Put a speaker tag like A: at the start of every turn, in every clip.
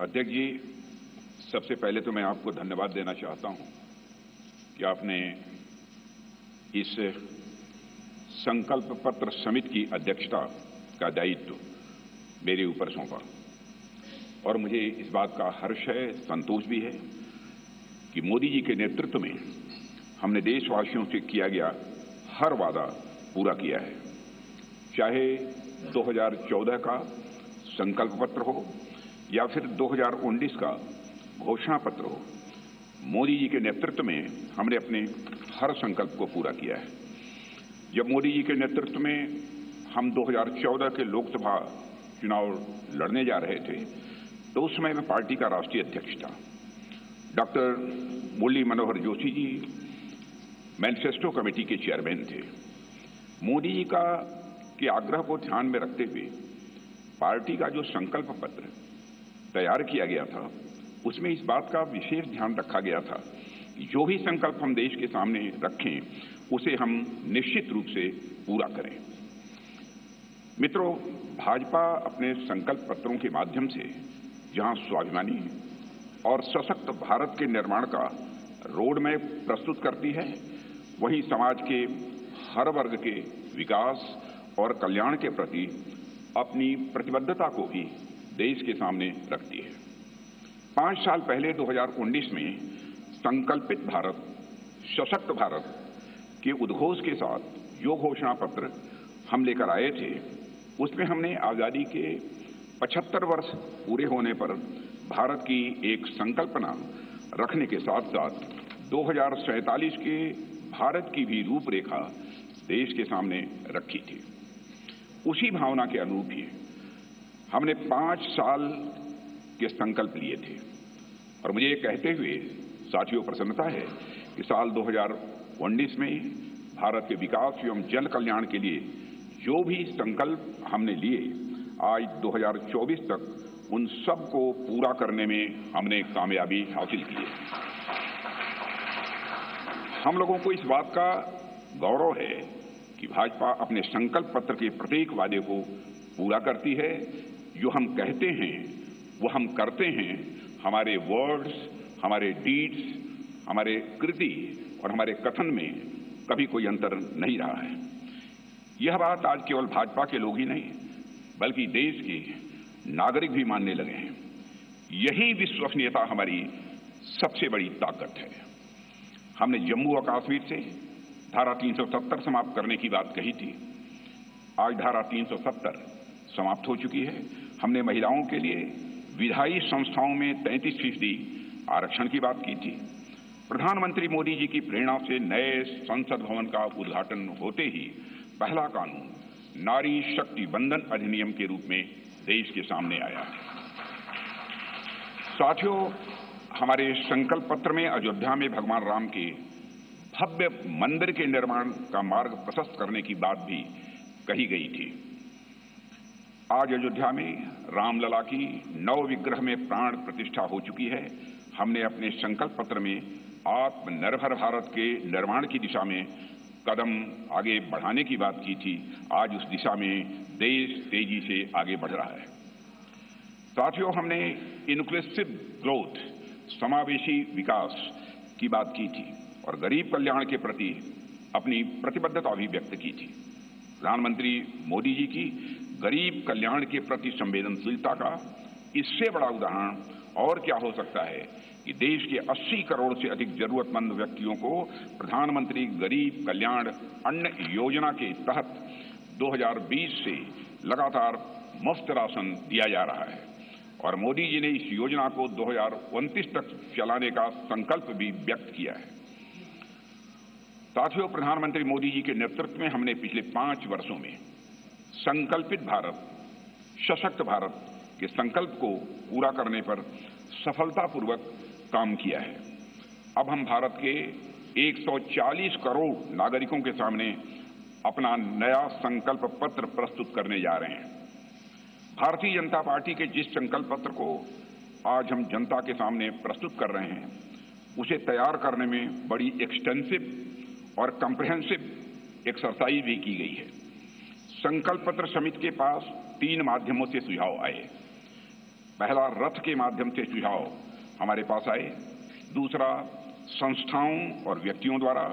A: अध्यक्ष जी, सबसे पहले तो मैं आपको धन्यवाद देना चाहता हूं कि आपने इस संकल्प पत्र समिति की अध्यक्षता का दायित्व मेरे ऊपर सौंपा और मुझे इस बात का हर्ष है, संतोष भी है कि मोदी जी के नेतृत्व में हमने देशवासियों से किया गया हर वादा पूरा किया है। चाहे 2014 का संकल्प पत्र हो या फिर 2019 का घोषणा पत्र हो, मोदी जी के नेतृत्व में हमने अपने हर संकल्प को पूरा किया है। जब मोदी जी के नेतृत्व में हम 2014 के लोकसभा चुनाव लड़ने जा रहे थे तो उस समय मैं पार्टी का राष्ट्रीय अध्यक्ष था। Doctor Murli Manohar Joshi ji manifesto committee के चेयरमैन थे। मोदी जी के आग्रह को ध्यान में रखते हुए पार्टी का जो संकल्प पत्र तैयार किया गया था उसमें इस बात का विशेष ध्यान रखा गया था कि जो भी संकल्प हम देश के सामने रखें उसे हम निश्चित रूप से पूरा करें। मित्रों, भाजपा अपने संकल्प पत्रों के माध्यम से जहां स्वाभिमानी और सशक्त भारत के निर्माण का रोड मैप प्रस्तुत करती है, वहीं समाज के हर वर्ग के विकास और कल्याण के प्रति अपनी प्रतिबद्धता को भी देश के सामने रखती है। 5 साल पहले 2019 में संकल्पित भारत, सशक्त भारत के उद्घोष के साथ जो घोषणा पत्र हम लेकर आए थे उसमें हमने आजादी के 75 वर्ष पूरे होने पर भारत की एक संकल्पना रखने के साथ साथ 2047 के भारत की भी रूपरेखा देश के सामने रखी थी। उसी भावना के अनुरूप ही हमने 5 साल के संकल्प लिए थे और मुझे ये कहते हुए साथियों प्रसन्नता है कि साल 2019 में भारत के विकास एवं जन कल्याण के लिए जो भी संकल्प हमने लिए, आज 2024 तक उन सब को पूरा करने में हमने कामयाबी हासिल की है। हम लोगों को इस बात का गौरव है कि भाजपा अपने संकल्प पत्र के प्रत्येक वादे को पूरा करती है। जो हम कहते हैं वो हम करते हैं। हमारे वर्ड्स, हमारे डीड्स, हमारे कृति और हमारे कथन में कभी कोई अंतर नहीं रहा है। यह बात आज केवल भाजपा के लोग ही नहीं बल्कि देश के नागरिक भी मानने लगे हैं। यही विश्वसनीयता हमारी सबसे बड़ी ताकत है। हमने जम्मू और कश्मीर से धारा 370 समाप्त करने की बात कही थी। आज धारा 370 समाप्त हो चुकी है। हमने महिलाओं के लिए विधायी संस्थाओं में 33% आरक्षण की बात की थी। प्रधानमंत्री मोदी जी की प्रेरणा से नए संसद भवन का उद्घाटन होते ही पहला कानून नारी शक्ति बंधन अधिनियम के रूप में देश के सामने आया। साथियों, हमारे संकल्प पत्र में अयोध्या में भगवान राम के भव्य मंदिर के निर्माण का मार्ग प्रशस्त करने की बात भी कही गई थी। आज अयोध्या में रामलला की नव विग्रह में प्राण प्रतिष्ठा हो चुकी है। हमने अपने संकल्प पत्र में आत्मनिर्भर भारत के निर्माण की दिशा में कदम आगे बढ़ाने की बात की थी। आज उस दिशा में देश तेजी से आगे बढ़ रहा है। साथियों, हमने इंक्लूसिव ग्रोथ, समावेशी विकास की बात की थी और गरीब कल्याण के प्रति अपनी प्रतिबद्धता भी व्यक्त की थी। प्रधानमंत्री मोदी जी की गरीब कल्याण के प्रति संवेदनशीलता का इससे बड़ा उदाहरण और क्या हो सकता है कि देश के 80 करोड़ से अधिक जरूरतमंद व्यक्तियों को प्रधानमंत्री गरीब कल्याण अन्न योजना के तहत 2020 से लगातार मुफ्त राशन दिया जा रहा है और मोदी जी ने इस योजना को 2029 तक चलाने का संकल्प भी व्यक्त किया है। साथियों, प्रधानमंत्री मोदी जी के नेतृत्व में हमने पिछले 5 वर्षों में संकल्पित भारत, सशक्त भारत के संकल्प को पूरा करने पर सफलतापूर्वक काम किया है। अब हम भारत के 140 करोड़ नागरिकों के सामने अपना नया संकल्प पत्र प्रस्तुत करने जा रहे हैं। भारतीय जनता पार्टी के जिस संकल्प पत्र को आज हम जनता के सामने प्रस्तुत कर रहे हैं उसे तैयार करने में बड़ी एक्सटेंसिव और कॉम्प्रिहेंसिव एक्सरसाइज भी की गई है। संकल्प पत्र समिति के पास 3 माध्यमों से सुझाव आए। पहला रथ के माध्यम से सुझाव हमारे पास आए, दूसरा संस्थाओं और व्यक्तियों द्वारा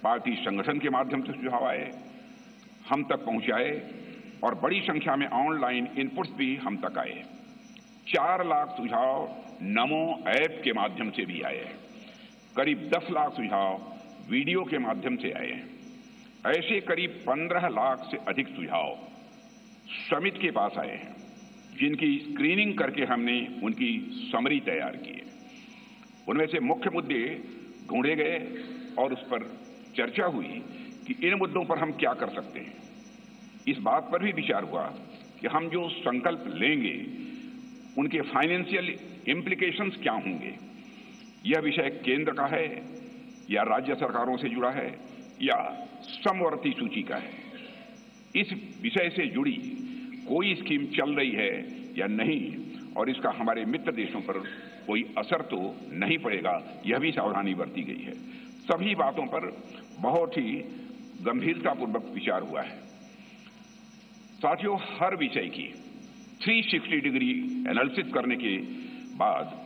A: पार्टी संगठन के माध्यम से सुझाव आए, हम तक पहुंचाए और बड़ी संख्या में ऑनलाइन इनपुट्स भी हम तक आए। 4 लाख सुझाव नमो ऐप के माध्यम से भी आए, करीब 10 लाख सुझाव वीडियो के माध्यम से आए। ऐसे करीब 15 लाख से अधिक सुझाव समिति के पास आए हैं, जिनकी स्क्रीनिंग करके हमने उनकी समरी तैयार की है। उनमें से मुख्य मुद्दे ढूंढे गए और उस पर चर्चा हुई कि इन मुद्दों पर हम क्या कर सकते हैं। इस बात पर भी विचार हुआ कि हम जो संकल्प लेंगे उनके फाइनेंशियल इम्प्लीकेशंस क्या होंगे। यह विषय केंद्र का है या राज्य सरकारों से जुड़ा है या समवर्ती सूची का है। इस विषय से जुड़ी कोई स्कीम चल रही है या नहीं और इसका हमारे मित्र देशों पर कोई असर तो नहीं पड़ेगा, यह भी सावधानी बरती गई है। सभी बातों पर बहुत ही गंभीरतापूर्वक विचार हुआ है। साथियों, हर विषय की 360 डिग्री एनालिसिस करने के बाद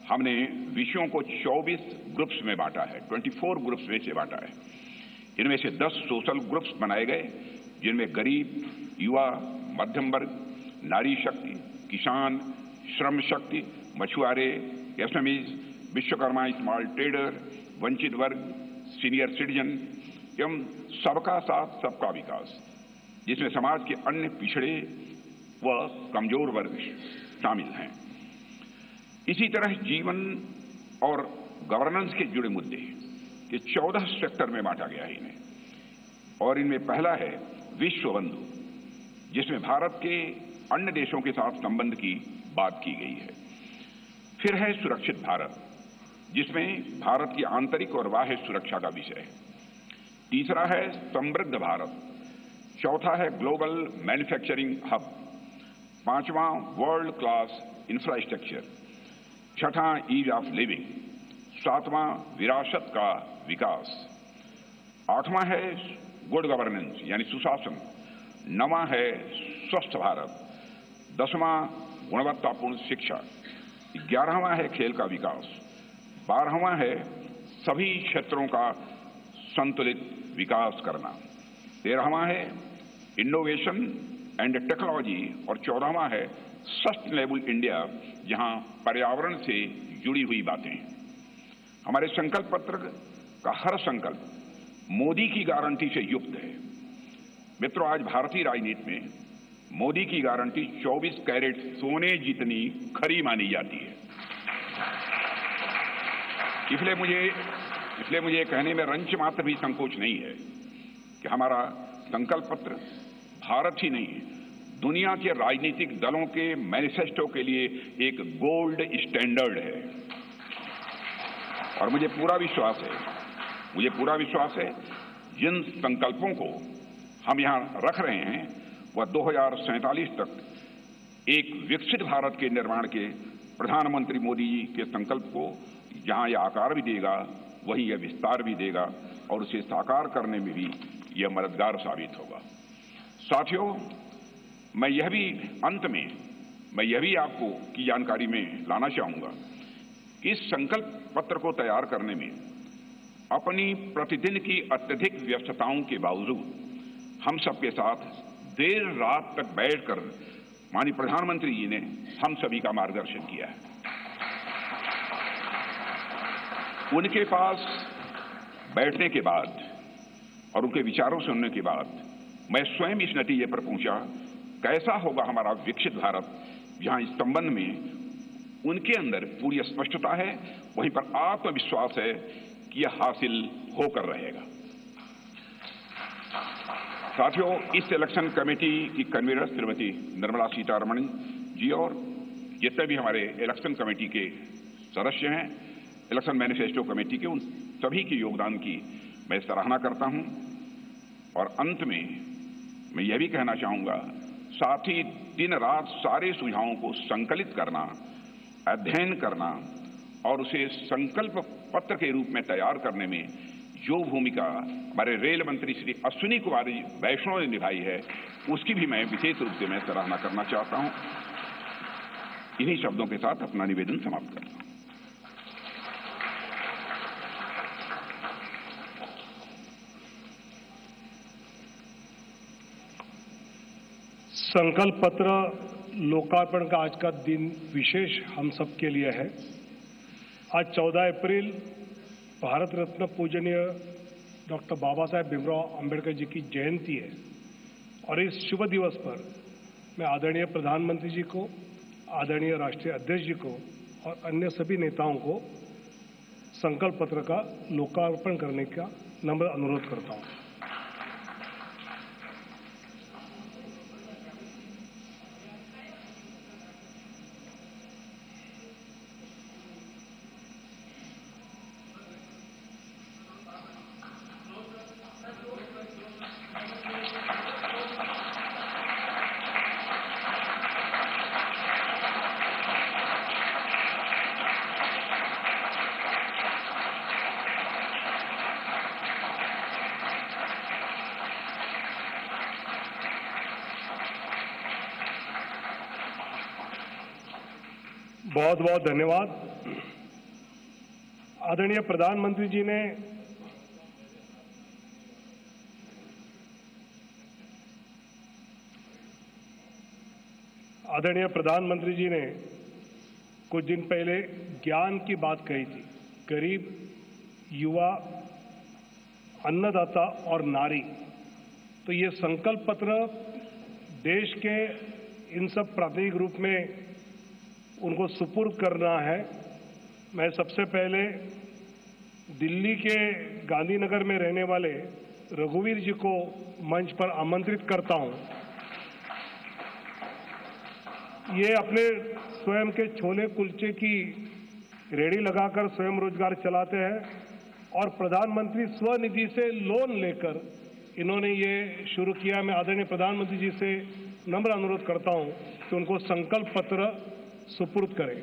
A: हमने विषयों को 24 ग्रुप्स में बांटा है, 24 ग्रुप्स में से बांटा है। इनमें से 10 सोशल ग्रुप्स बनाए गए, जिनमें गरीब, युवा, मध्यम वर्ग, नारी शक्ति, किसान, श्रम शक्ति, मछुआरे, एसएमईज, विश्वकर्मा, स्मॉल ट्रेडर, वंचित वर्ग, सीनियर सिटीजन एवं सबका साथ सबका विकास, जिसमें समाज के अन्य पिछड़े व कमजोर वर्ग शामिल हैं। इसी तरह जीवन और गवर्नेंस के जुड़े मुद्दे के 14 सेक्टर में बांटा गया है इन्हें, और इनमें पहला है विश्व बंधु, जिसमें भारत के अन्य देशों के साथ संबंध की बात की गई है। फिर है सुरक्षित भारत, जिसमें भारत की आंतरिक और बाह्य सुरक्षा का विषय है। तीसरा है समृद्ध भारत, चौथा है ग्लोबल मैन्युफैक्चरिंग हब, पांचवां वर्ल्ड क्लास इंफ्रास्ट्रक्चर, छठा ईज ऑफ लिविंग, सातवां विरासत का विकास, आठवां है गुड गवर्नेंस यानी सुशासन, नवां है स्वस्थ भारत, 10वां गुणवत्तापूर्ण शिक्षा, 11वां है खेल का विकास, 12वां है सभी क्षेत्रों का संतुलित विकास करना, 13वां है इनोवेशन एंड टेक्नोलॉजी और 14वां है सस्टेनेबल इंडिया, जहां पर्यावरण से जुड़ी हुई बातें। हमारे संकल्प पत्र का हर संकल्प मोदी की गारंटी से युक्त है। मित्रों, आज भारतीय राजनीति में मोदी की गारंटी 24 कैरेट सोने जितनी खरी मानी जाती है। इसलिए मुझे कहने में रंच मात्र भी संकोच नहीं है कि हमारा संकल्प पत्र भारत ही नहीं, दुनिया के राजनीतिक दलों के मैनिफेस्टो के लिए एक गोल्ड स्टैंडर्ड है। और मुझे पूरा विश्वास है जिन संकल्पों को हम यहां रख रहे हैं वह 2047 तक एक विकसित भारत के निर्माण के प्रधानमंत्री मोदी जी के संकल्प को जहां यह आकार भी देगा, वहीं यह विस्तार भी देगा और उसे साकार करने में भी यह मददगार साबित होगा। साथियों, मैं यह भी आपको की जानकारी में लाना चाहूंगा कि इस संकल्प पत्र को तैयार करने में अपनी प्रतिदिन की अत्यधिक व्यस्तताओं के बावजूद हम सबके साथ देर रात तक बैठकर माननीय प्रधानमंत्री जी ने हम सभी का मार्गदर्शन किया है। उनके पास बैठने के बाद और उनके विचारों सुनने के बाद मैं स्वयं इस नतीजे पर पहुंचा, कैसा होगा हमारा विकसित भारत, जहां इस संबंध में उनके अंदर पूरी स्पष्टता है, वहीं पर आत्मविश्वास है कि यह हासिल होकर रहेगा। साथियों, इस इलेक्शन कमेटी की कन्वीनर श्रीमती निर्मला सीतारमण जी और जितने भी हमारे इलेक्शन कमेटी के सदस्य हैं, इलेक्शन मैनिफेस्टो कमेटी के, उन सभी के योगदान की मैं सराहना करता हूं। और अंत में मैं यह भी कहना चाहूंगा, साथ ही दिन रात सारे सुझावों को संकलित करना, अध्ययन करना और उसे संकल्प पत्र के रूप में तैयार करने में जो भूमिका हमारे रेल मंत्री श्री अश्विनी कुमार वैष्णव ने निभाई है, उसकी भी मैं विशेष रूप से मैं सराहना करना चाहता हूं। इन्हीं शब्दों के साथ अपना निवेदन समाप्त करता हूं।
B: संकल्प पत्र लोकार्पण का आज का दिन विशेष हम सब के लिए है। आज 14 अप्रैल भारत रत्न पूजनीय डॉक्टर बाबा साहेब भीमराव अंबेडकर जी की जयंती है और इस शुभ दिवस पर मैं आदरणीय प्रधानमंत्री जी को, आदरणीय राष्ट्रीय अध्यक्ष जी को और अन्य सभी नेताओं को संकल्प पत्र का लोकार्पण करने का नम्र अनुरोध करता हूं। बहुत बहुत धन्यवाद। आदरणीय प्रधानमंत्री जी ने कुछ दिन पहले ज्ञान की बात कही थी। गरीब, युवा, अन्नदाता और नारी, तो ये संकल्प पत्र देश के इन सब प्राथमिक रूप में उनको सुपुर्द करना है। मैं सबसे पहले दिल्ली के गांधीनगर में रहने वाले रघुवीर जी को मंच पर आमंत्रित करता हूं। ये अपने स्वयं के छोले कुलचे की रेहड़ी लगाकर स्वयं रोजगार चलाते हैं और प्रधानमंत्री स्वनिधि से लोन लेकर इन्होंने ये शुरू किया। मैं आदरणीय प्रधानमंत्री जी से नम्र अनुरोध करता हूं कि उनको संकल्प पत्र सुपुर्द करें।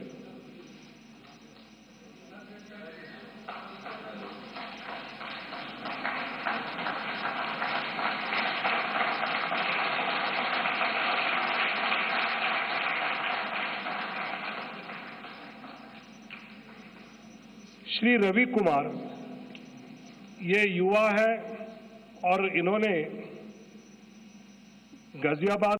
B: श्री रवि कुमार ये युवा है और इन्होंने गाजियाबाद